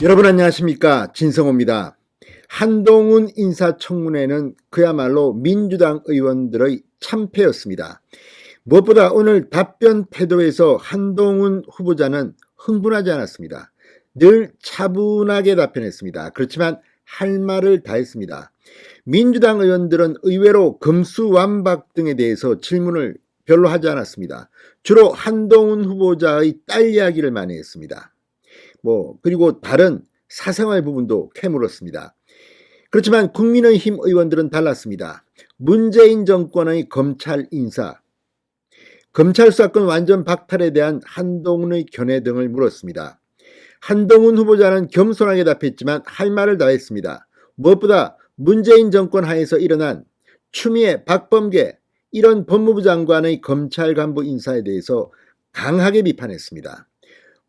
여러분 안녕하십니까, 진성호입니다. 한동훈 인사청문회는 그야말로 민주당 의원들의 참패였습니다. 무엇보다 오늘 답변 태도에서 한동훈 후보자는 흥분하지 않았습니다. 늘 차분하게 답변했습니다. 그렇지만 할 말을 다 했습니다. 민주당 의원들은 의외로 금수완박 등에 대해서 질문을 별로 하지 않았습니다. 주로 한동훈 후보자의 딸 이야기를 많이 했습니다. 그리고 다른 사생활 부분도 캐물었습니다. 그렇지만 국민의힘 의원들은 달랐습니다. 문재인 정권의 검찰 인사, 검찰 수사권 완전 박탈에 대한 한동훈의 견해 등을 물었습니다. 한동훈 후보자는 겸손하게 답했지만 할 말을 다 했습니다. 무엇보다 문재인 정권 하에서 일어난 추미애, 박범계 이런 법무부 장관의 검찰 간부 인사에 대해서 강하게 비판했습니다.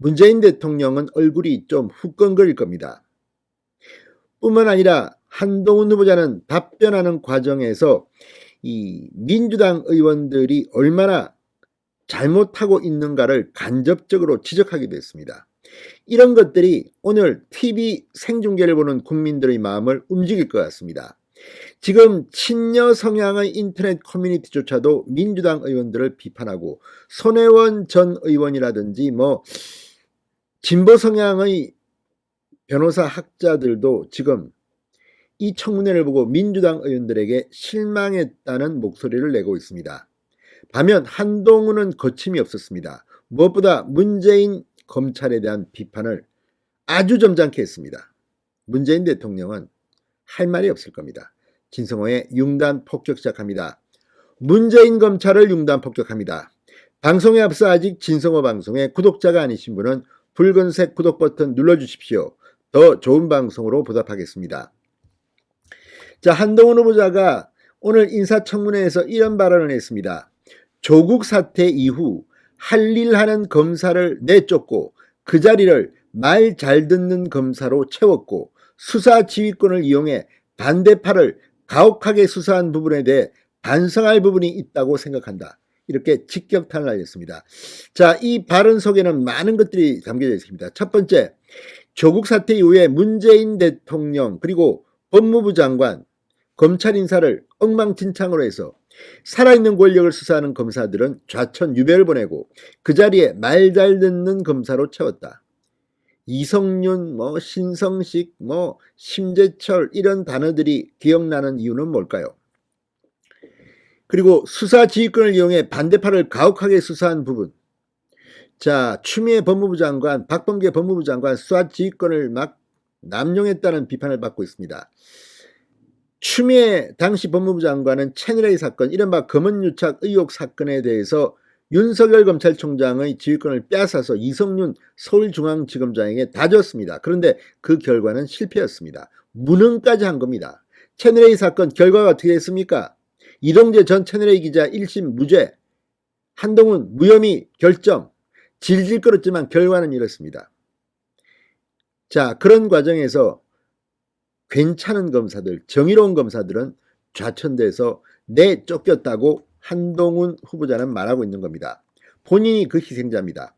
문재인 대통령은 얼굴이 좀 후끈거릴 겁니다. 뿐만 아니라 한동훈 후보자는 답변하는 과정에서 이 민주당 의원들이 얼마나 잘못하고 있는가를 간접적으로 지적하기도 했습니다. 이런 것들이 오늘 TV 생중계를 보는 국민들의 마음을 움직일 것 같습니다. 지금 친여 성향의 인터넷 커뮤니티조차도 민주당 의원들을 비판하고 손혜원 전 의원이라든지 진보 성향의 변호사 학자들도 지금 이 청문회를 보고 민주당 의원들에게 실망했다는 목소리를 내고 있습니다. 반면 한동훈은 거침이 없었습니다. 무엇보다 문재인 검찰에 대한 비판을 아주 점잖게 했습니다. 문재인 대통령은 할 말이 없을 겁니다. 진성호의 융단 폭격 시작합니다. 문재인 검찰을 융단 폭격합니다. 방송에 앞서 아직 진성호 방송의 구독자가 아니신 분은 붉은색 구독 버튼 눌러주십시오. 더 좋은 방송으로 보답하겠습니다. 자, 한동훈 후보자가 오늘 인사청문회에서 이런 발언을 했습니다. 조국 사태 이후 할 일 하는 검사를 내쫓고 그 자리를 말 잘 듣는 검사로 채웠고 수사 지휘권을 이용해 반대파를 가혹하게 수사한 부분에 대해 반성할 부분이 있다고 생각한다. 이렇게 직격탄을 날렸습니다. 자, 이 발언 속에는 많은 것들이 담겨져 있습니다. 첫 번째, 조국 사태 이후에 문재인 대통령 그리고 법무부 장관, 검찰 인사를 엉망진창으로 해서 살아있는 권력을 수사하는 검사들은 좌천 유배를 보내고 그 자리에 말 잘 듣는 검사로 채웠다. 이성윤, 신성식, 심재철 이런 단어들이 기억나는 이유는 뭘까요? 그리고 수사 지휘권을 이용해 반대파를 가혹하게 수사한 부분. 자, 추미애 법무부 장관, 박범계 법무부 장관 수사 지휘권을 막 남용했다는 비판을 받고 있습니다. 추미애 당시 법무부 장관은 채널A 사건, 이른바 검언유착 의혹 사건에 대해서 윤석열 검찰총장의 지휘권을 빼앗아서 이성윤 서울중앙지검장에게 다 줬습니다. 그런데 그 결과는 실패였습니다. 무능까지 한 겁니다. 채널A 사건 결과가 어떻게 됐습니까? 이동재 전 채널A 기자 1심 무죄, 한동훈 무혐의 결정, 질질 끌었지만 결과는 이렇습니다. 자, 그런 과정에서 괜찮은 검사들, 정의로운 검사들은 좌천돼서 내쫓겼다고 한동훈 후보자는 말하고 있는 겁니다. 본인이 그 희생자입니다.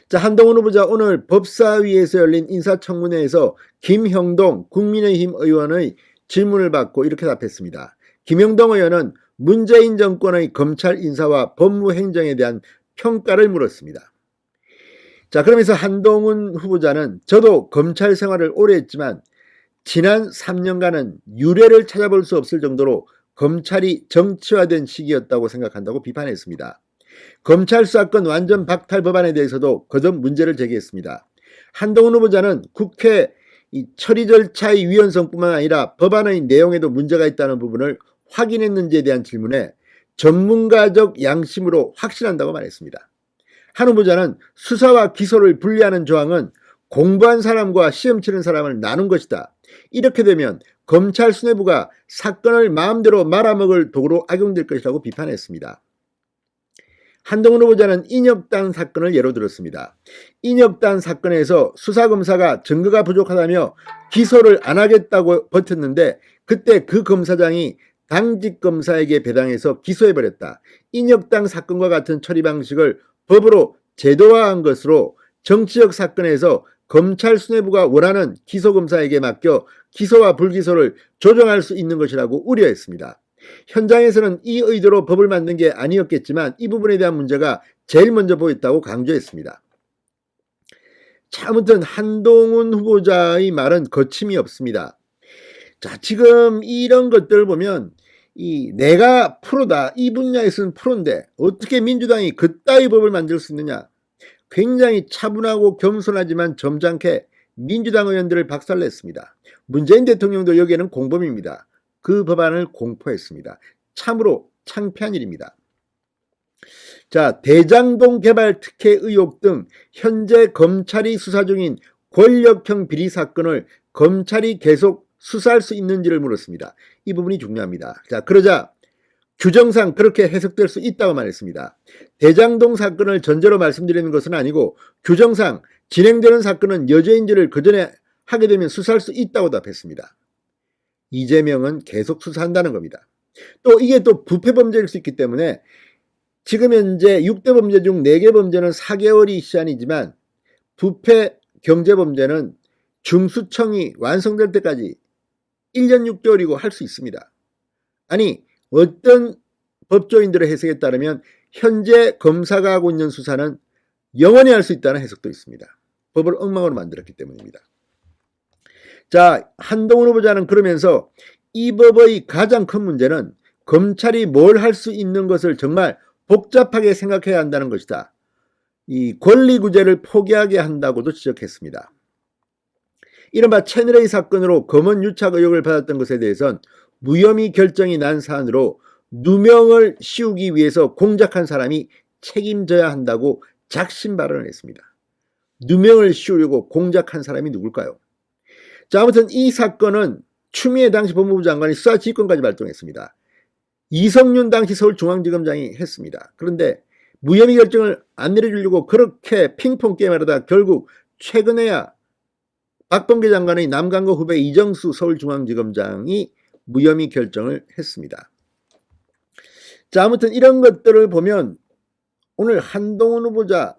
자, 한동훈 후보자 오늘 법사위에서 열린 인사청문회에서 김형동 국민의힘 의원의 질문을 받고 이렇게 답했습니다. 김형동 의원은 문재인 정권의 검찰 인사와 법무행정에 대한 평가를 물었습니다. 자, 그러면서 한동훈 후보자는 저도 검찰 생활을 오래 했지만 지난 3년간은 유례를 찾아볼 수 없을 정도로 검찰이 정치화된 시기였다고 생각한다고 비판했습니다. 검찰 수사권 완전 박탈 법안에 대해서도 거듭 문제를 제기했습니다. 한동훈 후보자는 국회 처리 절차의 위헌성뿐만 아니라 법안의 내용에도 문제가 있다는 부분을 확인했는지에 대한 질문에 전문가적 양심으로 확신한다고 말했습니다. 한 후보자는 수사와 기소를 분리하는 조항은 공부한 사람과 시험 치는 사람을 나눈 것이다. 이렇게 되면 검찰 수뇌부가 사건을 마음대로 말아먹을 도구로 악용될 것이라고 비판했습니다. 한동훈 후보자는 인혁단 사건을 예로 들었습니다. 인혁단 사건에서 수사검사가 증거가 부족하다며 기소를 안 하겠다고 버텼는데 그때 그 검사장이 당직 검사에게 배당해서 기소해버렸다. 인혁당 사건과 같은 처리 방식을 법으로 제도화한 것으로 정치적 사건에서 검찰 수뇌부가 원하는 기소검사에게 맡겨 기소와 불기소를 조정할 수 있는 것이라고 우려했습니다. 현장에서는 이 의도로 법을 만든 게 아니었겠지만 이 부분에 대한 문제가 제일 먼저 보였다고 강조했습니다. 자, 아무튼 한동훈 후보자의 말은 거침이 없습니다. 자, 지금 이런 것들을 보면 내가 프로다, 이 분야에서는 프로인데 어떻게 민주당이 그따위 법을 만들 수 있느냐. 굉장히 차분하고 겸손하지만 점잖게 민주당 의원들을 박살냈습니다. 문재인 대통령도 여기에는 공범입니다. 그 법안을 공포했습니다. 참으로 창피한 일입니다. 자, 대장동 개발 특혜 의혹 등 현재 검찰이 수사 중인 권력형 비리 사건을 검찰이 계속 수사할 수 있는지를 물었습니다. 이 부분이 중요합니다. 자, 그러자 규정상 그렇게 해석될 수 있다고 말했습니다. 대장동 사건을 전제로 말씀드리는 것은 아니고 규정상 진행되는 사건은 여죄인지를 그 전에 하게 되면 수사할 수 있다고 답했습니다. 이재명은 계속 수사한다는 겁니다. 또 이게 또 부패범죄일 수 있기 때문에 지금 현재 6대 범죄 중 4개 범죄는 4개월이 시한이지만 부패 경제범죄는 중수청이 완성될 때까지 1년 6개월이고 할 수 있습니다. 아니, 어떤 법조인들의 해석에 따르면 현재 검사가 하고 있는 수사는 영원히 할 수 있다는 해석도 있습니다. 법을 엉망으로 만들었기 때문입니다. 자, 한동훈 후보자는 그러면서 이 법의 가장 큰 문제는 검찰이 뭘 할 수 있는 것을 정말 복잡하게 생각해야 한다는 것이다. 이 권리구제를 포기하게 한다고도 지적했습니다. 이른바 채널A 사건으로 검언 유착 의혹을 받았던 것에 대해선 무혐의 결정이 난 사안으로 누명을 씌우기 위해서 공작한 사람이 책임져야 한다고 작심 발언을 했습니다. 누명을 씌우려고 공작한 사람이 누굴까요? 자, 아무튼 이 사건은 추미애 당시 법무부 장관이 수사지휘권까지 발동했습니다. 이성윤 당시 서울중앙지검장이 했습니다. 그런데 무혐의 결정을 안 내려주려고 그렇게 핑퐁 게임을 하다 결국 최근에야 박범계 장관의 남강구 후배 이정수 서울중앙지검장이 무혐의 결정을 했습니다. 자, 아무튼 이런 것들을 보면 오늘 한동훈 후보자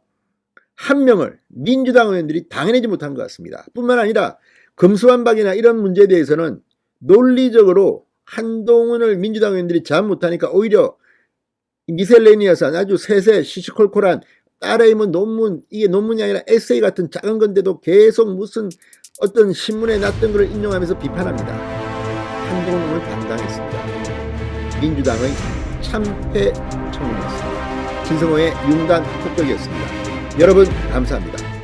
한 명을 민주당 의원들이 당해내지 못한 것 같습니다. 뿐만 아니라 검수완박이나 이런 문제에 대해서는 논리적으로 한동훈을 민주당 의원들이 잘 못하니까 오히려 미셀레니아산 아주 세세 시시콜콜한 따라임은 논문, 이게 논문이 아니라 에세이 같은 작은 건데도 계속 무슨 어떤 신문에 났던 것을 인용하면서 비판합니다. 한동훈을 당당했습니다. 민주당의 참패 청문회였습니다. 진성호의 융단 폭격이었습니다. 여러분 감사합니다.